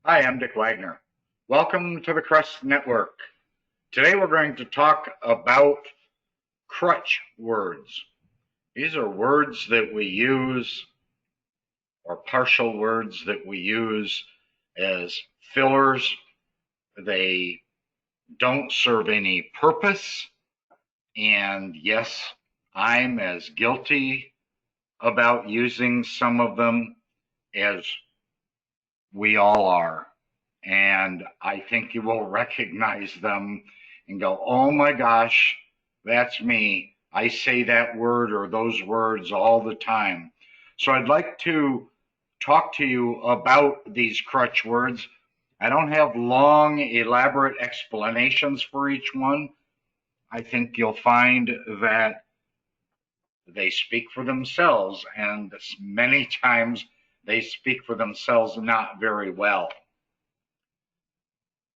Hi, I'm Dick Wagner. Welcome to the Crutch Network. Today we're going to talk about crutch words. These are words that we use, or partial words that we use as fillers. They don't serve any purpose. And yes, I'm as guilty about using some of them as we all are. And I think you will recognize them and go, oh my gosh, that's me. I say that word or those words all the time. So I'd like to talk to you about these crutch words. I don't have long, elaborate explanations for each one. I think you'll find that they speak for themselves, and many times they speak for themselves not very well.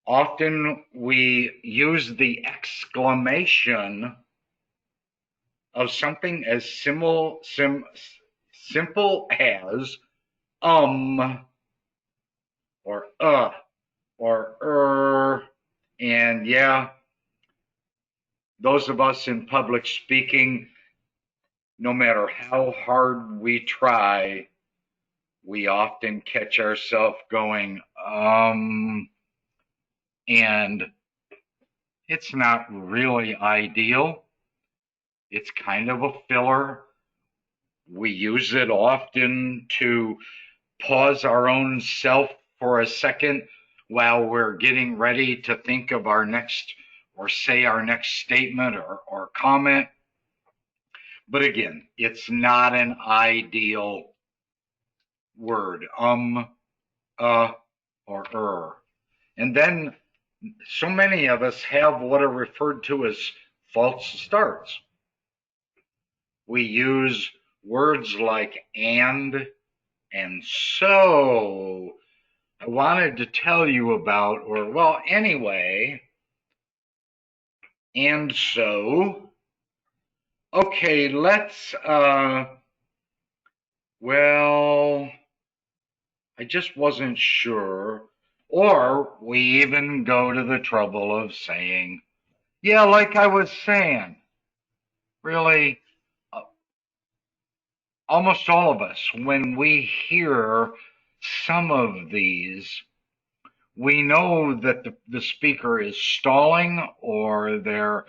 Often we use the exclamation of something as simple as or or and yeah, those of us in public speaking, no matter how hard we try, we often catch ourselves going and it's not really ideal. It's kind of a filler. We use it often to pause our own self for a second while we're getting ready to think of our next or say our next statement or comment. But again, it's not an ideal word. Uh, or And then so many of us have what are referred to as false starts. We use words like and so. I wanted to tell you about, or well, anyway, and so. Okay, well, I just wasn't sure. Or we even go to the trouble of saying, yeah, like I was saying, really, uh, almost all of us, when we hear some of these, we know that the speaker is stalling or they're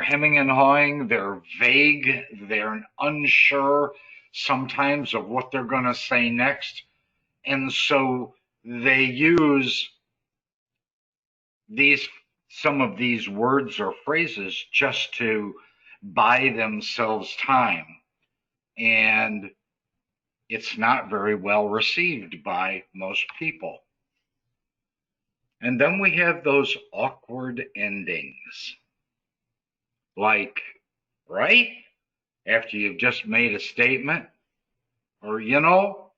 hemming and hawing, they're vague, they're unsure sometimes of what they're going to say next. And so they use these some of these words or phrases just to buy themselves time. And it's not very well received by most people. And then we have those awkward endings, like, right? After you've just made a statement, or you know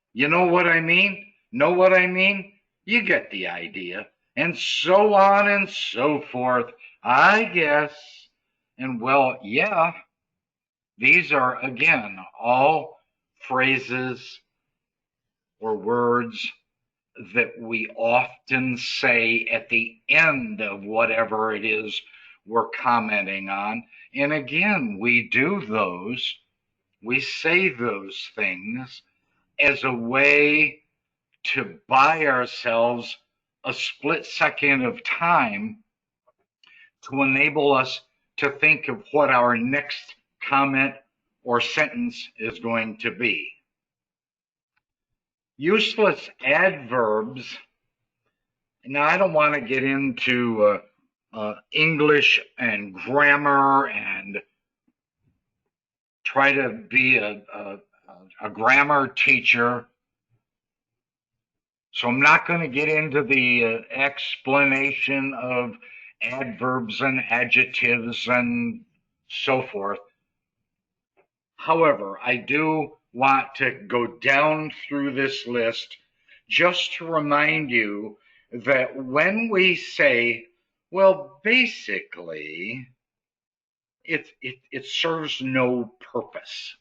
what I mean? Know what I mean? You get the idea. And so on and so forth, I guess. And well, yeah, these are again all phrases or words that we often say at the end of whatever it is we're commenting on. And again, we do those, we say those things as a way to buy ourselves a split second of time to enable us to think of what our next comment or sentence is going to be. Useless adverbs. Now, I don't want to get into English and grammar and try to be a grammar teacher. So I'm not going to get into the explanation of adverbs and adjectives and so forth. However, I do want to go down through this list just to remind you that when we say, well, basically, it serves no purpose.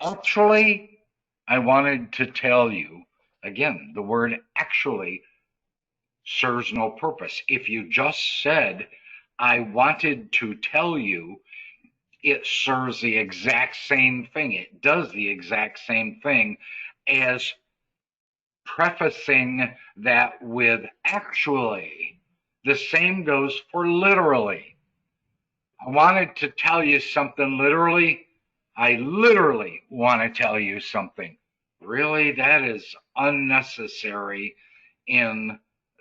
Actually, I wanted to tell you, again, the word actually serves no purpose. If you just said, I wanted to tell you, it serves the exact same thing. It does the exact same thing as prefacing that with actually. The same goes for literally. I wanted to tell you something literally. I literally want to tell you something. Really, that is unnecessary in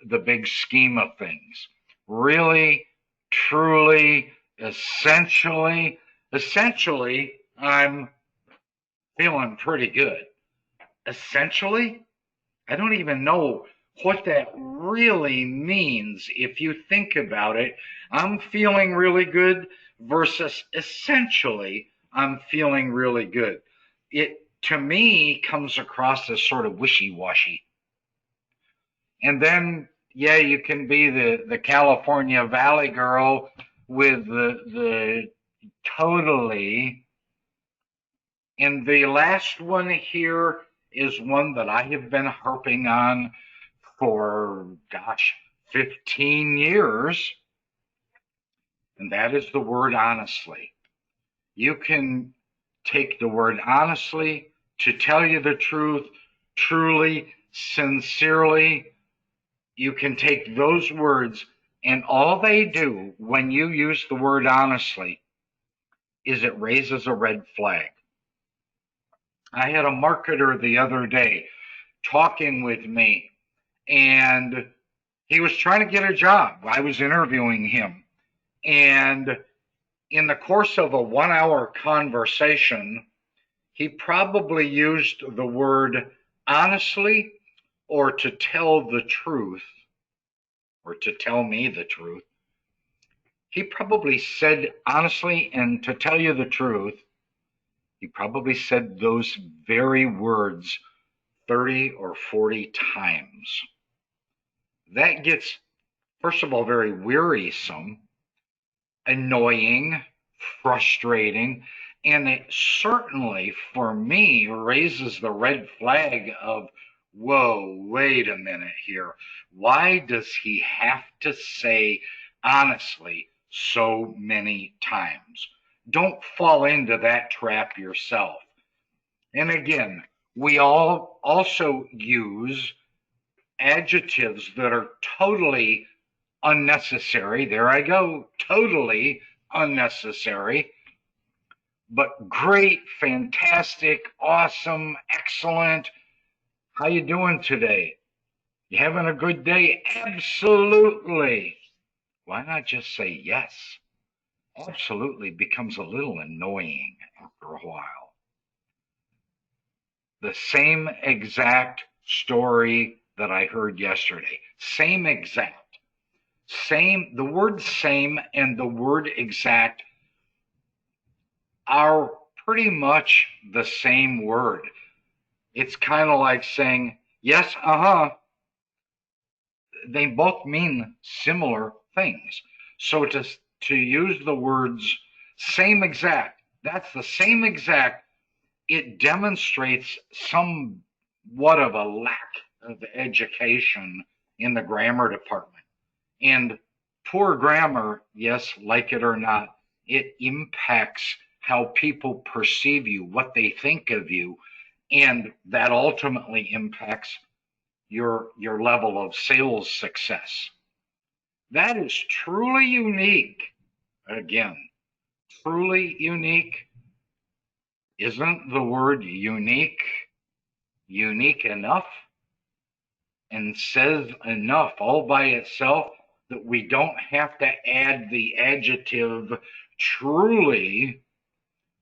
the big scheme of things. Really, truly, essentially, I'm feeling pretty good. Essentially, I don't even know what that really means if you think about it. I'm feeling really good versus essentially I'm feeling really good. It to me comes across as sort of wishy-washy. And then yeah, you can be the California Valley girl with the totally. And the last one here is one that I have been harping on for, gosh, 15 years, and that is the word honestly. You can take the word honestly to tell you the truth, truly, sincerely. You can take those words, and all they do when you use the word honestly is it raises a red flag. I had a marketer the other day talking with me, and he was trying to get a job. I was interviewing him. And in the course of a 1 hour conversation, he probably used the word honestly or to tell the truth or to tell me the truth. He probably said honestly and to tell you the truth. He probably said those very words 30 or 40 times. That gets, first of all, very wearisome, annoying, frustrating, and it certainly, for me, raises the red flag of, whoa, wait a minute here. Why does he have to say honestly so many times? Don't fall into that trap yourself. And again, we all also use adjectives that are totally unnecessary. There I go, totally unnecessary, but great, fantastic, awesome, excellent. How you doing today? You having a good day? Absolutely. Why not just say yes? Absolutely becomes a little annoying after a while. The same exact story that I heard yesterday. Same exact. The word same and the word exact are pretty much the same word. It's kind of like saying, yes, they both mean similar things. So to use the words same exact, that's the same exact, it demonstrates somewhat of a lack of education in the grammar department. And poor grammar, yes, like it or not, it impacts how people perceive you, what they think of you, and that ultimately impacts your level of sales success. That is truly unique. Again, truly unique. Isn't the word unique enough and says enough all by itself that we don't have to add the adjective truly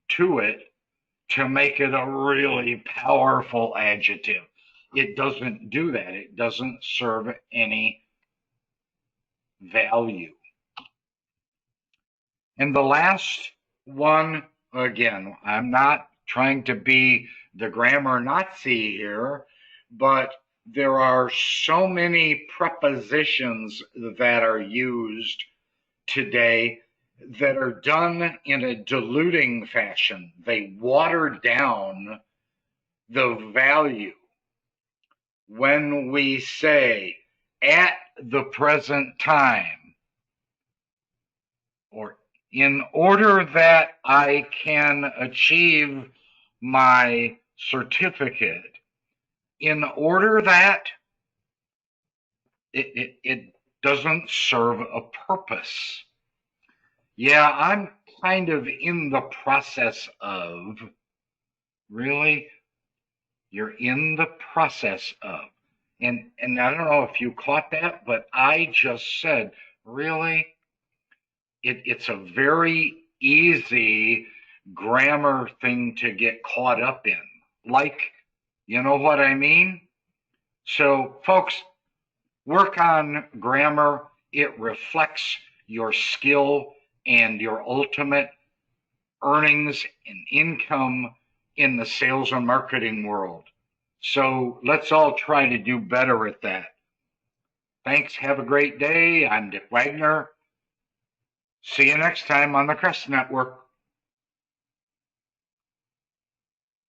to it to make it a really powerful adjective? It doesn't do that. It doesn't serve any value. And the last one, again, I'm not trying to be the grammar Nazi here, but there are so many prepositions that are used today that are done in a diluting fashion. They water down the value. When we say at the present time, or in order that I can achieve my certificate, in order that it doesn't serve a purpose. Yeah, I'm kind of in the process of, really? You're in the process of. And I don't know if you caught that, but I just said, really? It's a very easy grammar thing to get caught up in. Like, you know what I mean? So, folks, work on grammar. It reflects your skill and your ultimate earnings and income in the sales and marketing world. So let's all try to do better at that. Thanks. Have a great day. I'm Dick Wagner. See you next time on the Crest Network.